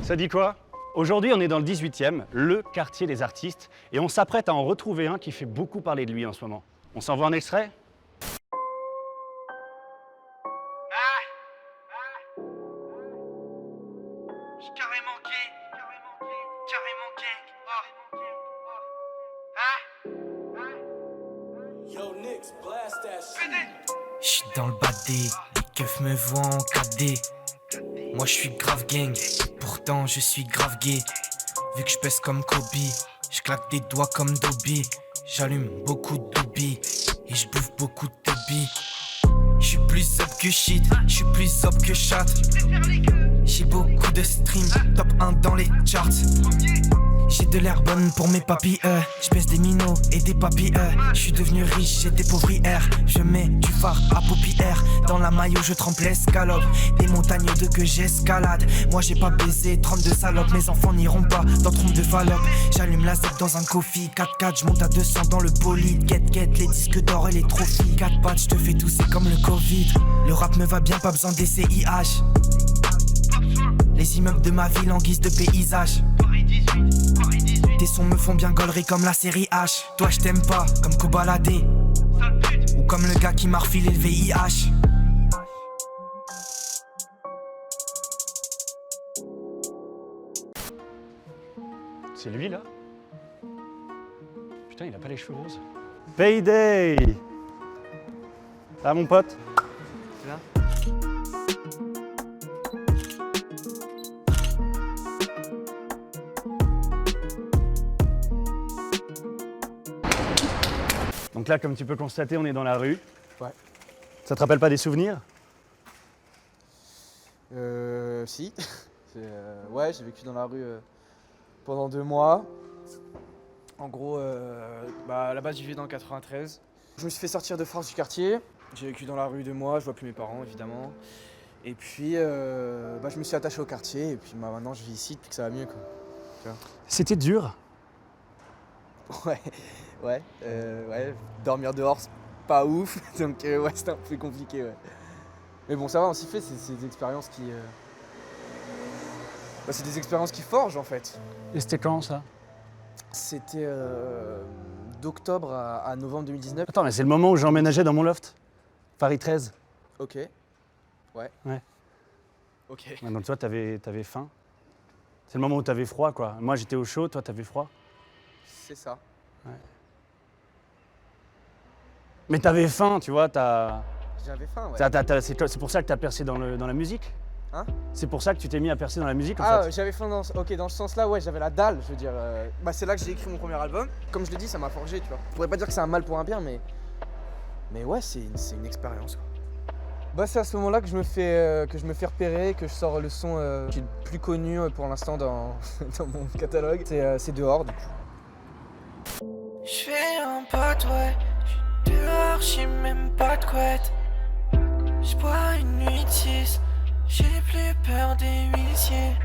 Ça dit quoi? Aujourd'hui, on est dans le 18e, le quartier des artistes, et on s'apprête à en retrouver un qui fait beaucoup parler de lui en ce moment. On s'envoie un extrait? Carrément gay, carrément gay. Yo, Nix, blast that shit. J'suis dans le badé, les keufs me voient en 4D. Moi j'suis grave gang, pourtant je suis grave gay. Vu que j'pèse comme Kobe, j'claque des doigts comme Dobby. J'allume beaucoup de Dobby et j'bouffe beaucoup de Dobby. J'suis plus up que shit, j'suis plus up que chat. J'ai beaucoup de streams, top 1 dans les charts. J'ai de l'air bonne pour mes papilles, j'pèse des minots et des papilles, j'suis devenu riche, j'ai des pauvrières. Je mets du phare à paupières. Dans la maillot je trempe l'escalope. Des montagnes de que j'escalade. Moi j'ai pas baisé 32 salopes. Mes enfants n'iront pas dans trompe de Fallope. J'allume la zep dans un coffee 4x4, j'monte à 200 dans le bolide. Get les disques d'or et les trophies. 4 pattes, j'te fais tousser comme le Covid. Le rap me va bien, pas besoin des CIH. Les immeubles de ma ville en guise de paysage. Tes sons me font bien gaulerie comme la série H. Toi je t'aime pas comme Kobalade, ou comme le gars qui m'a refilé le VIH. C'est lui là? Putain, il a pas les cheveux roses. Payday! Ah mon pote? C'est là? Donc là, comme tu peux constater, on est dans la rue. Ouais. Ça te rappelle pas des souvenirs? Si. Ouais, j'ai vécu dans la rue pendant 2 mois. En gros, à la base, je vivais dans le 93. Je me suis fait sortir de force du quartier. J'ai vécu dans la rue 2 mois, je vois plus mes parents, évidemment. Et puis, je me suis attaché au quartier. Et puis maintenant, je vis ici depuis que ça va mieux, quoi. C'était dur. Ouais. Dormir dehors, c'est pas ouf. Donc, ouais, c'était un peu compliqué, ouais. Mais bon, ça va, on s'y fait. C'est des expériences qui... c'est des expériences qui forgent, en fait. Et c'était quand ça? C'était d'octobre à novembre 2019. Attends, mais c'est le moment où j'emménageais dans mon loft. Paris 13. Ok. Ouais. Ok. Ouais, donc toi, t'avais faim. C'est le moment où t'avais froid, quoi. Moi, j'étais au chaud, toi, t'avais froid. C'est ça. Ouais. Mais t'avais faim, tu vois, J'avais faim, ouais. c'est pour ça que t'as percé dans la musique? Hein? C'est pour ça que tu t'es mis à percer dans la musique, en fait? J'avais faim dans ce sens-là, ouais, j'avais la dalle, je veux dire. C'est là que j'ai écrit mon premier album. Comme je l'ai dit, ça m'a forgé, tu vois. Je pourrais pas dire que c'est un mal pour un bien, mais ouais, c'est une expérience, quoi. C'est à ce moment-là que je me fais repérer, que je sors le son qui est le plus connu pour l'instant dans mon catalogue. C'est Dehors, du coup. J'fais un pote, ouais. J'suis dehors, j'ai même pas de couette. J'bois une nuit de 6. J'ai plus peur des huissiers.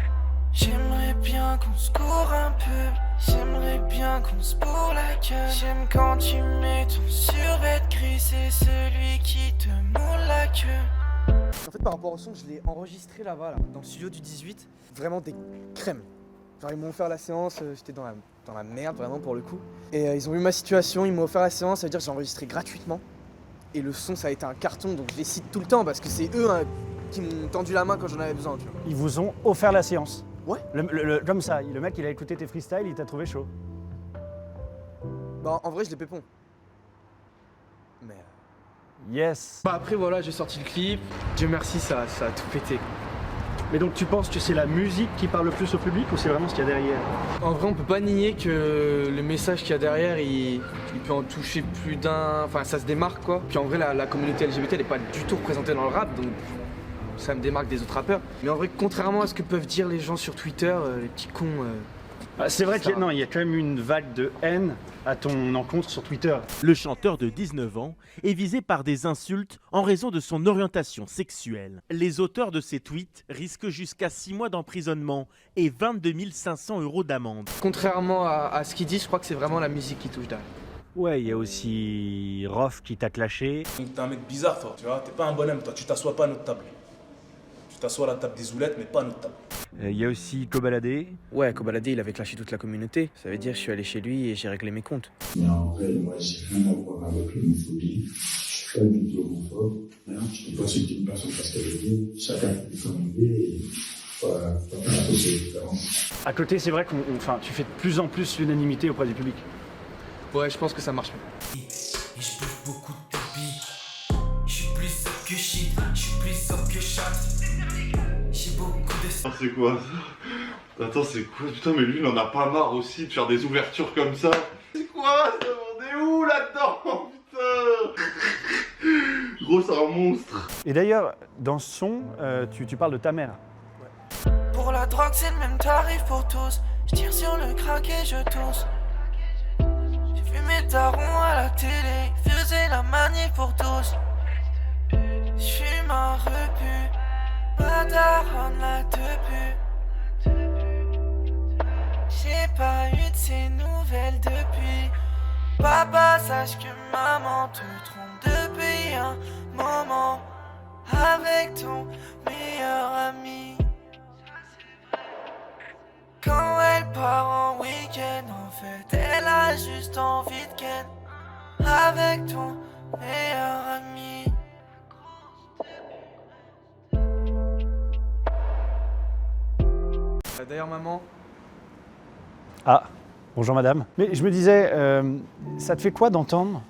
J'aimerais bien qu'on se court un peu. J'aimerais bien qu'on se bourre la queue. J'aime quand tu mets ton survêt gris. C'est celui qui te moule la queue. En fait, par rapport au son, je l'ai enregistré là-bas, là, dans le studio du 18. Vraiment des crèmes. Genre, ils m'ont offert la séance, j'étais dans la merde, vraiment, pour le coup. Et ils ont vu ma situation, ils m'ont offert la séance, ça veut dire que j'ai enregistré gratuitement. Et le son, ça a été un carton, donc je les cite tout le temps parce que c'est eux qui m'ont tendu la main quand j'en avais besoin, tu vois. Ils vous ont offert la séance? Ouais. Comme ça, le mec, il a écouté tes freestyles, il t'a trouvé chaud. En vrai, je l'ai pépon. Mais... Yes. Après voilà, j'ai sorti le clip, Dieu merci, ça a tout pété. Mais donc tu penses que c'est la musique qui parle le plus au public ou c'est vraiment ce qu'il y a derrière? En vrai, on peut pas nier que le message qu'il y a derrière, il peut en toucher plus d'un, enfin ça se démarque quoi. Puis en vrai, la communauté LGBT elle est pas du tout représentée dans le rap, donc ça me démarque des autres rappeurs. Mais en vrai, contrairement à ce que peuvent dire les gens sur Twitter, les petits cons... C'est vrai qu'il y a quand même une vague de haine à ton encontre sur Twitter. Le chanteur de 19 ans est visé par des insultes en raison de son orientation sexuelle. Les auteurs de ces tweets risquent jusqu'à 6 mois d'emprisonnement et 22 500 € d'amende. Contrairement à ce qu'ils disent, je crois que c'est vraiment la musique qui touche derrière. Ouais, il y a aussi Rof qui t'a clashé. T'es un mec bizarre, toi, tu vois. T'es pas un bonhomme, toi. Tu t'assois pas à notre table. Tu t'assois à la table des oulettes, mais pas à notre table. Il y a aussi Kobalade. Ouais, Kobalade, il avait clashé toute la communauté. Ça veut dire que je suis allé chez lui et j'ai réglé mes comptes. Mais en vrai, moi, j'ai rien à voir avec l'homophobie. Je suis pas du tout homophobe. Hein. Je ne peux pas citer une personne parce qu'elle est gay. Chacun fait son idée. Et voilà, c'est différent. À côté, c'est vrai que tu fais de plus en plus l'unanimité auprès du public. Ouais, je pense que ça marche. Et je bouffe beaucoup de billes. Je suis plus soft que shit, je suis plus soft que chat. J'ai beaucoup de... Ah, c'est quoi ça? Attends, c'est quoi? Putain, mais lui, il en a pas marre aussi de faire des ouvertures comme ça. C'est quoi ça? On est où là-dedans? Putain. Gros, c'est un monstre. Et d'ailleurs, dans ce son, tu parles de ta mère. Pour la drogue, c'est le même tarif pour tous. Je tire sur le crack et je tousse. J'ai vu mes darons à la télé, faisais la manif pour tous. Je suis ma repu, ma daronne la tepu. J'ai pas eu de ces nouvelles depuis. Papa, sache que maman te trompe depuis un moment. Avec ton meilleur ami. Quand elle part en week-end, en fait, elle a juste envie de ken. Avec ton meilleur ami. D'ailleurs, maman, Ah, bonjour madame. Mais je me disais, ça te fait quoi d'entendre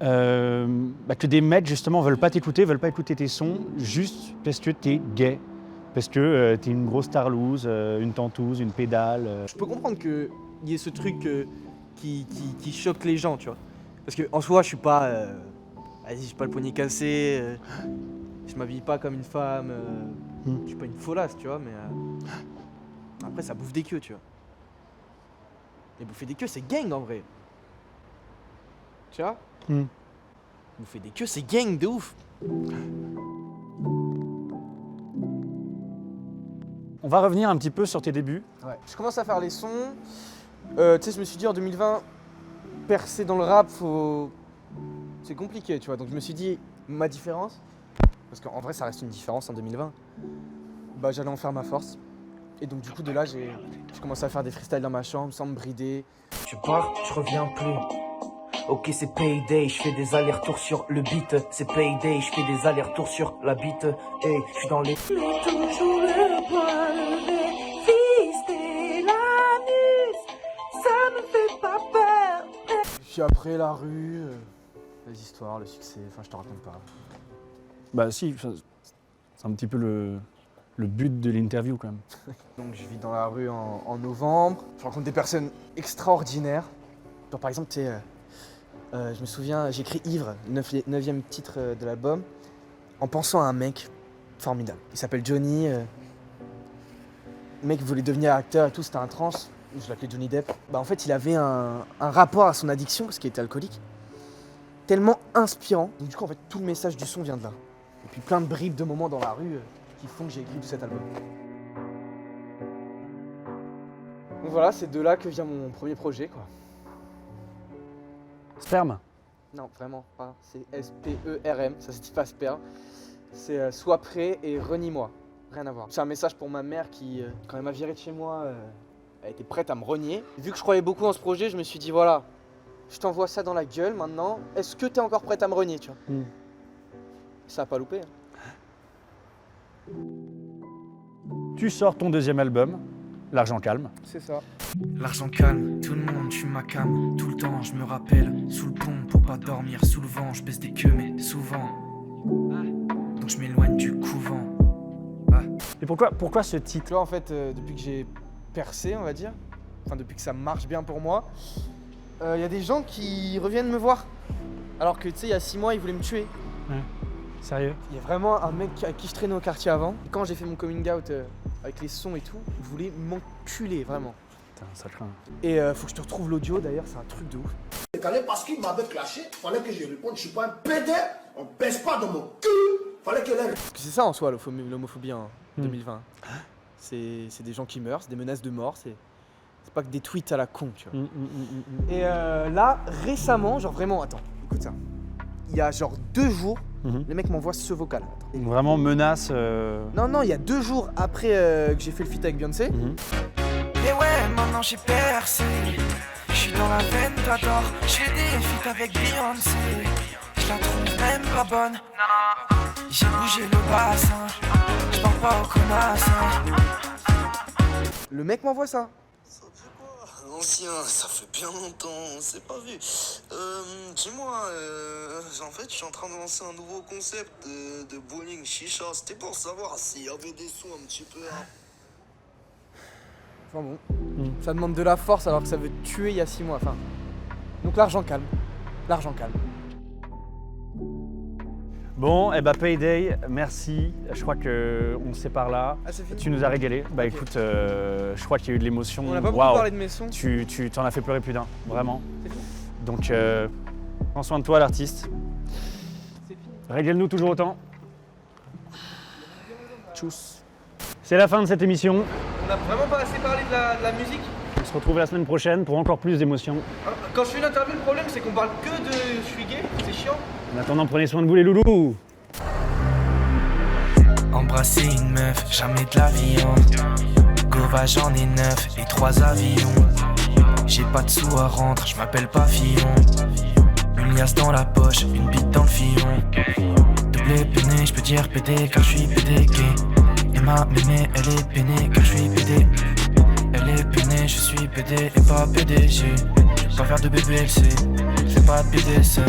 que des mecs justement veulent pas t'écouter, veulent pas écouter tes sons, juste parce que t'es gay, parce que t'es une grosse tarlouse, une tentouse, une pédale. Je peux comprendre qu'il y ait ce truc qui choque les gens, tu vois. Parce qu'en soi, je suis pas... j'ai pas le poignet cassé, je m'habille pas comme une femme, je suis pas une folasse, tu vois, mais... après, ça bouffe des queues, tu vois. Et bouffer des queues, c'est gang en vrai. Tu vois Bouffer des queues, c'est gang de ouf. On va revenir un petit peu sur tes débuts. Ouais. Je commence à faire les sons. Tu sais, je me suis dit en 2020, percer dans le rap, c'est compliqué, tu vois. Donc je me suis dit, ma différence, parce qu'en vrai, ça reste une différence en 2020, bah j'allais en faire ma force. Et donc du coup, de là, j'ai commencé à faire des freestyles dans ma chambre, sans me brider. Tu pars, je reviens plus. Ok, c'est payday, je fais des allers-retours sur le beat. C'est payday, je fais des allers-retours sur la beat. Et je suis dans les... Mais toujours le poids levé, fister la muse, ça me fait pas peur. Puis après, la rue, les histoires, le succès, enfin, je te raconte pas. Bah si, c'est un petit peu le but de l'interview quand même. Donc je vis dans la rue en novembre, je rencontre des personnes extraordinaires. Genre, par exemple, tu sais, je me souviens, j'ai écrit Ivre, le 9e titre de l'album, en pensant à un mec formidable. Il s'appelle Johnny, le mec voulait devenir acteur et tout, c'était un trans, je l'appelais Johnny Depp. Bah en fait, il avait un rapport à son addiction, parce qu'il était alcoolique, tellement inspirant. Donc du coup, en fait, tout le message du son vient de là. Et puis plein de bribes de moments dans la rue qui font que j'ai écrit tout cet album. Donc voilà, c'est de là que vient mon premier projet, quoi. Sperme. Non, vraiment pas. C'est S-P-E-R-M, ça se dit pas sperme. C'est sois prêt et renie-moi. Rien à voir. C'est un message pour ma mère qui, quand elle m'a viré de chez moi, elle était prête à me renier. Vu que je croyais beaucoup en ce projet, je me suis dit voilà, je t'envoie ça dans la gueule maintenant. Est-ce que t'es encore prête à me renier, tu vois Ça a pas loupé. Hein. Tu sors ton deuxième album, L'argent calme. C'est ça. L'argent calme, tout le monde, je suis ma cam. Tout le temps, je me rappelle, sous le pont pour pas dormir, sous le vent, je baisse des queues, mais souvent. Donc je m'éloigne du couvent. Et pourquoi ce titre? Tu vois, en fait, depuis que j'ai percé, on va dire, enfin depuis que ça marche bien pour moi, y a des gens qui reviennent me voir. Alors que tu sais, il y a 6 mois, ils voulaient me tuer. Ouais. Sérieux? Il y a vraiment un mec à qui je traînais au quartier avant. Et quand j'ai fait mon coming out avec les sons et tout, il voulait m'enculer, vraiment. Putain, ça craint. Et faut que je te retrouve l'audio d'ailleurs, c'est un truc de ouf. Décalé parce qu'il m'avait clashé, fallait que je réponde, je suis pas un pédé, on pèse pas dans mon cul, fallait que l'air. Parce que c'est ça en soi l'homophobie en 2020. C'est des gens qui meurent, c'est des menaces de mort, c'est pas que des tweets à la con, tu vois. Et là, récemment, genre vraiment, attends, écoute ça. Il y a genre 2 jours, Les mecs m'envoient ce vocal. Donc vraiment menace. Non, il y a 2 jours après que j'ai fait le feat avec Beyoncé. Et ouais, maintenant j'ai percé. J'suis dans la veine, t'adores. J'ai des feats avec Beyoncé. J'la trouve même pas bonne. J'ai bougé le bassin. J'parle pas aux connasses. Le mec m'envoie ça. Ça fait quoi? Ancien, ça fait bien longtemps, on s'est pas vu. Dis-moi, en fait, je suis en train de lancer un nouveau concept de bowling chicha. C'était pour savoir s'il y avait des sous un petit peu. Enfin bon, ça demande de la force alors que ça veut te tuer il y a 6 mois. Enfin, donc l'argent calme. L'argent calme. Bon, et bah Payday, merci. Je crois qu'on se sépare là. Ah, c'est fini. Tu nous as régalé. Bah Ok. écoute, je crois qu'il y a eu de l'émotion. On n'a pas beaucoup Waouh. parlé de mes sons. Tu t'en as fait pleurer plus d'un, vraiment. C'est fini. Donc, prends soin de toi, l'artiste. C'est fini. Régale-nous toujours autant. Tchuss. C'est la fin de cette émission. On n'a vraiment pas assez parlé de la musique. On se retrouve la semaine prochaine pour encore plus d'émotions. Quand je fais une interview, le problème c'est qu'on parle que de je suis gay, c'est chiant. En attendant, prenez soin de vous les loulous. Embrasser une meuf, jamais de l'avion. Gova, j'en ai 9 et 3 avions. J'ai pas de sous à rendre, je m'appelle pas Fillon. Une liasse dans la poche, une bite dans le fillon. Double peiné, je peux dire pédé car je suis pédé gay. Et ma mémé, elle est peinée car je suis pédé. Elle est peinée, je suis pédé et pas PDG. Pas faire de BBLC, c'est pas de PDC.